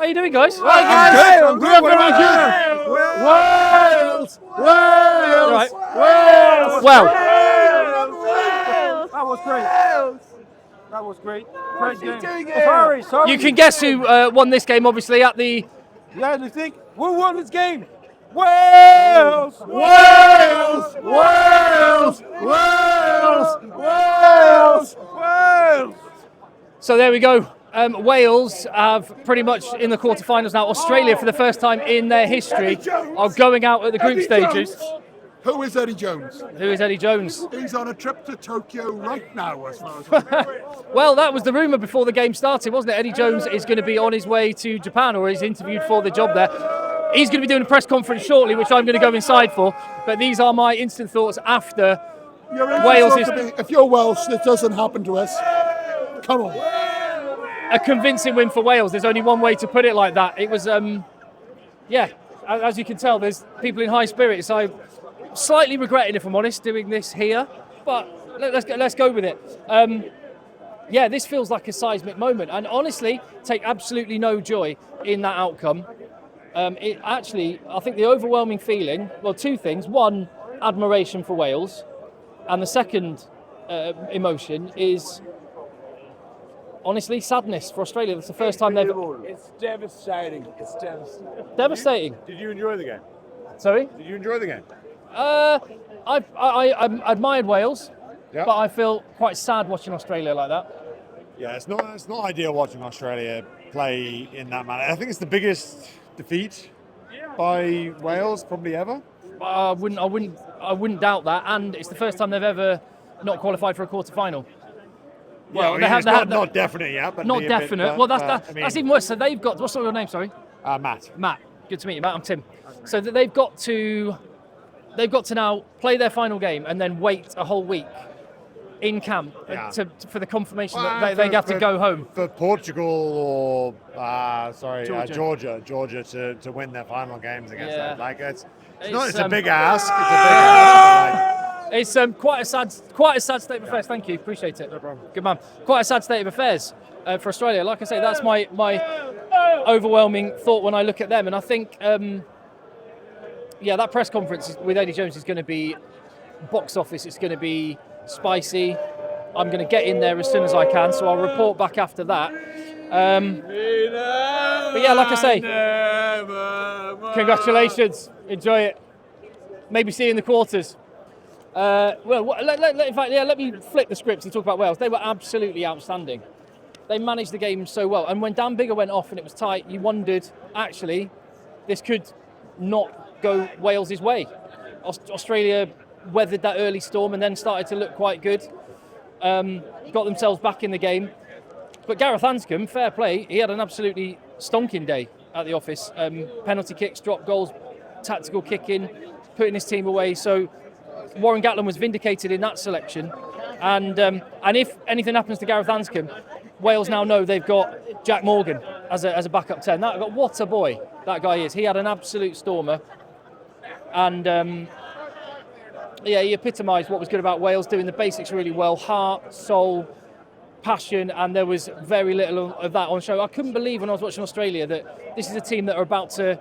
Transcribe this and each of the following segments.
How you doing, guys? I'm good. What about you? Wales! Right. Wales! Well, That was great. That was great. Great game. Sorry. you can guess who won this game, obviously, at the... Yeah, you think who won this game? Wales! Wales! Wales! Wales! Wales! So there we go. Wales have pretty much in the quarterfinals now. Australia, for the first time in their history, are going out at the group stages. Who is Eddie Jones? Who is Eddie Jones? He's on a trip to Tokyo right now, as far as I'm aware. Well, that was the rumour before the game started, wasn't it? Eddie Jones is going to be on his way to Japan, or he's interviewed for the job there. He's going to be doing a press conference shortly, which I'm going to go inside for. But these are my instant thoughts after Wales is If you're Welsh, this doesn't happen to us. Come on. a convincing win for Wales. There's only one way to put it like that. It was, as you can tell, there's people in high spirits. I'm slightly regretting, if I'm honest, doing this here, but let's go with it. This feels like a seismic moment, and honestly, take absolutely no joy in that outcome. I think the overwhelming feeling, well, two things. One, admiration for Wales, and the second emotion is honestly sadness for Australia. That's the first time they've... It's devastating. Devastating. Did you enjoy the game? Sorry? Did you enjoy the game? I admired Wales, Yeah. but I feel quite sad watching Australia like that. Yeah, it's not ideal watching Australia play in that manner. I think it's the biggest defeat by Wales probably ever. I wouldn't doubt that, and it's the first time they've ever not qualified for a quarter-final. Well, it's not definite yet, but not definite. That's even worse. So they've got, what's your name? Sorry, Matt. Matt. Good to meet you, Matt. I'm Tim. So that they've got to now play their final game and then wait a whole week in camp for the confirmation that they have to go home. For Portugal or Georgia. Georgia to win their final games against Yeah. them. Like it's a big ask. It's a big ask. It's quite a sad state of affairs. Thank you, appreciate it. No problem. Good man. Quite a sad state of affairs for Australia. Like I say, that's my overwhelming thought when I look at them, and I think that press conference with Eddie Jones is going to be box office. It's going to be spicy. I'm going to get in there as soon as I can, so I'll report back after that. But yeah, like I say, congratulations. Enjoy it. Maybe see you in the quarters. Let me flip the script and talk about Wales. They were absolutely outstanding. They managed the game so well. And when Dan Biggar went off and it was tight, you wondered, actually, this could not go Wales' way. Australia weathered that early storm and then started to look quite good. Got themselves back in the game. But Gareth Anscombe, fair play, he had an absolutely stonking day at the office. Penalty kicks, drop goals, tactical kicking, putting his team away. So Warren Gatland was vindicated in that selection. And if anything happens to Gareth Anscombe, Wales now know they've got Jack Morgan as a backup 10. What a boy that guy is. He had an absolute stormer. And he epitomised what was good about Wales, doing the basics really well. Heart, soul, passion, and there was very little of that on show. I couldn't believe when I was watching Australia that this is a team that are about to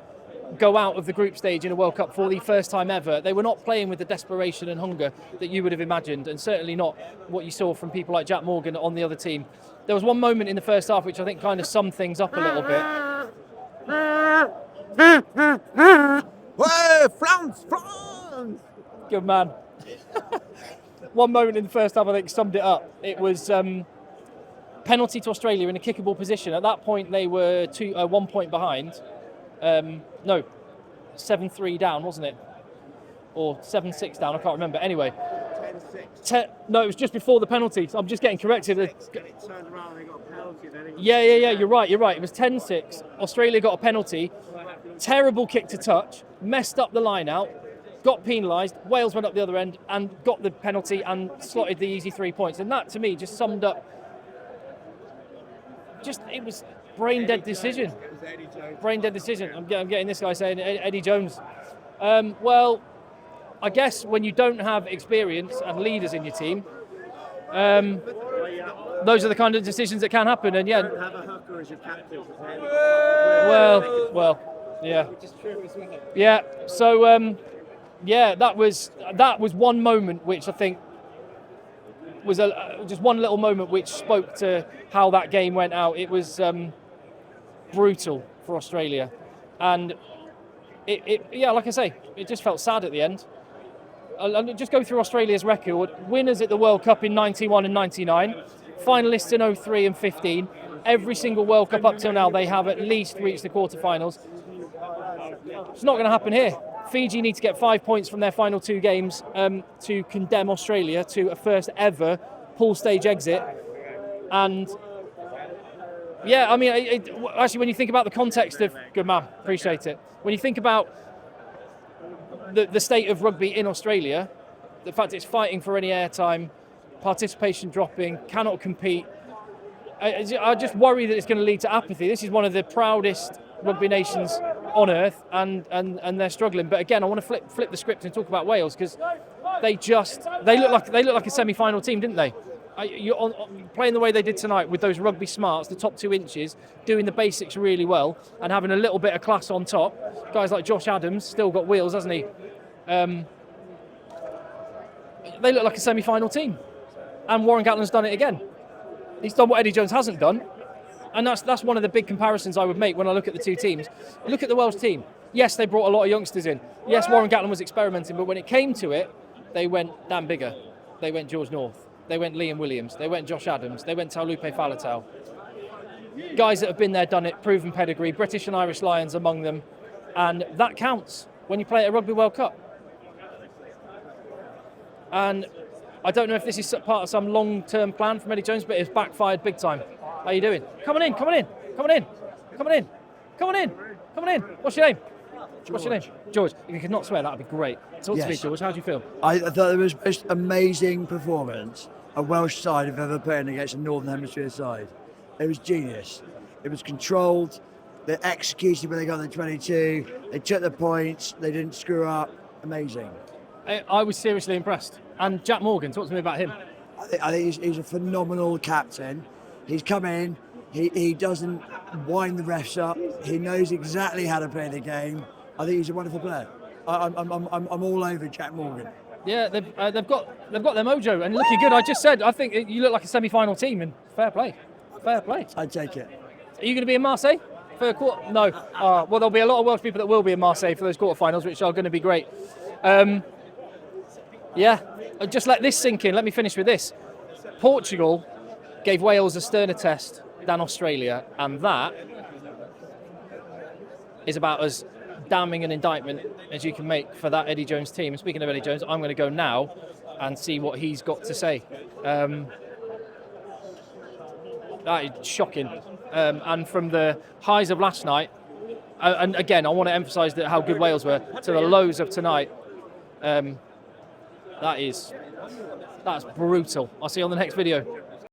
go out of the group stage in a World Cup for the first time ever. They were not playing with the desperation and hunger that you would have imagined, and certainly not what you saw from people like Jack Morgan on the other team. There was one moment in the first half which I think kind of summed things up a little bit. Hey, France! Good man. One moment in the first half I think summed it up. It was penalty to Australia in a kickable position. At that point they were 1 point behind. 7-3 down, wasn't it? Or 7-6 down, I can't remember. Anyway. 10-6. No, it was just before the penalty. I'm just getting corrected. It turned around and they got a penalty. Yeah, you're right. It was 10-6. Australia got a penalty. Terrible kick to touch. Messed up the line out. Got penalised. Wales went up the other end and got the penalty and slotted the easy 3 points. And that, to me, just summed up... it was brain-dead decision. Brain-dead decision. I'm getting this guy saying Eddie Jones. Well, I guess when you don't have experience and leaders in your team, Those are the kind of decisions that can happen, and yeah. Don't have a hooker as your captain. Well, yeah. Yeah. So, yeah, that was one moment which I think was just one little moment which spoke to how that game went out. It was brutal for Australia, and yeah, like I say, it just felt sad at the end. I'll just go through Australia's record: winners at the World Cup in '91 and '99, finalists in '03 and '15. Every single World Cup up till now, they have at least reached the quarterfinals. It's not going to happen here. Fiji need to get 5 points from their final 2 games to condemn Australia to a first ever pool stage exit. And yeah, I mean, actually, when you think about the context of, good man, appreciate it. When you think about the state of rugby in Australia, the fact it's fighting for any airtime, participation dropping, cannot compete, I just worry that it's going to lead to apathy. This is one of the proudest rugby nations on earth, and they're struggling. But again, I want to flip the script and talk about Wales, because they look like a semi-final team, didn't they? You're playing the way they did tonight with those rugby smarts, the top 2 inches, doing the basics really well, and having a little bit of class on top. Guys like Josh Adams still got wheels, hasn't he? They look like a semi-final team, and Warren Gatland's done it again. He's done what Eddie Jones hasn't done. And that's one of the big comparisons I would make when I look at the 2 teams. Look at the Welsh team. Yes, they brought a lot of youngsters in. Yes, Warren Gatland was experimenting, but when it came to it, they went Dan Biggar. They went George North. They went Liam Williams. They went Josh Adams. They went Taulupe Faletau. Guys that have been there, done it, proven pedigree, British and Irish Lions among them. And that counts when you play at a Rugby World Cup. And I don't know if this is part of some long-term plan from Eddie Jones, but it's backfired big time. How you doing? Come on in. What's your name? George. What's your name? George. If you could not swear, that would be great. Talk to me, George. How do you feel? I thought it was the most amazing performance a Welsh side have ever put in against a Northern Hemisphere side. It was genius. It was controlled. They executed when they got the 22. They took the points. They didn't screw up. Amazing. I was seriously impressed. And Jack Morgan, talk to me about him. I think he's a phenomenal captain. He's come in. He doesn't wind the refs up. He knows exactly how to play the game. I think he's a wonderful player. I'm all over Jack Morgan. Yeah, they've got their mojo and looking good. I just said I think you look like a semi-final team, and fair play. I'd take it. Are you going to be in Marseille for a quarter? No. Well, there'll be a lot of Welsh people that will be in Marseille for those quarterfinals, which are going to be great. Yeah, just let this sink in. Let me finish with this. Portugal gave Wales a sterner test than Australia, and that is about as damning an indictment as you can make for that Eddie Jones team. And speaking of Eddie Jones, I'm going to go now and see what he's got to say. That is shocking. And from the highs of last night, and again, I want to emphasise that how good Wales were, to the lows of tonight, that's brutal. I'll see you on the next video.